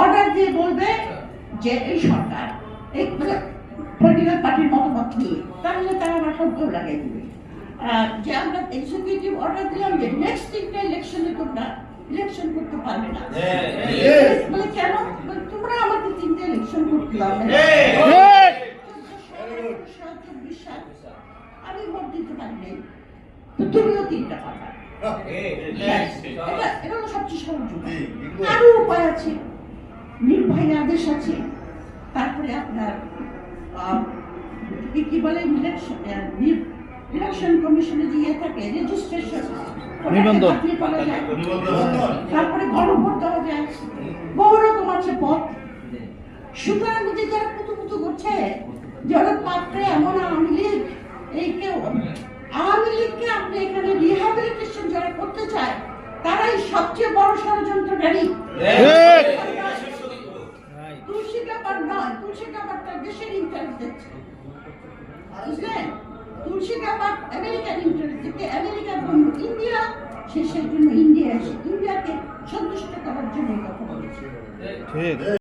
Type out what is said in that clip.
Order দিয়ে বলবে যে এই সরকার এই পলিটিক্যাল পার্টির মতামত নিয়ে, তাহলে তারা আমার সব লাগাই দিবে যে আমরা এক্সিকিউটিভ অর্ডার দিলাম যে নেক্সট তিনটা ইলেকশনে তোমরা ইলেকশন করতে পারবে না। বলে কেন? তোমরা আমাকে তিনটা ইলেকশন করতে পারবে না, আমি ভোট দিতে পারি নাই, তো তুমিও তিনটা পাবা। এটা হলো সবচেয়ে সহজ উপায়। আরো উপায় আছে, নির্ভয় আদেশ আছে, তারপরে আপনার কি বলে ইলেকশন কমিশনে যে থাকে রেজিস্ট্রেশন, তারপরে গণভোট দেওয়া যায়, বহু রকম আছে পথ। সুতরাং যে যারা কুতুকুতু করছে যারা পাত্রে এমন আওয়ামী লীগ, এই কেউ আওয়ামী লীগকে আপনি এখানে রিহ্যাবিলিটেশন যারা করতে চায় তারাই সবচেয়ে বড় ষড়যন্ত্রকারী। তুলসী ব্যাপার নয়, তুলসী ব্যাপার তার দেশের ইন্টারেস্ট দেখছে, বুঝলেন? তুলসী ব্যাপার আমেরিকার ইন্টারেস্ট দেখে আমেরিকার বন্ধু ইন্ডিয়া, শেষের জন্য ইন্ডিয়া এসে ইন্ডিয়াকে সন্তুষ্ট করার জন্য কথা বলেছে।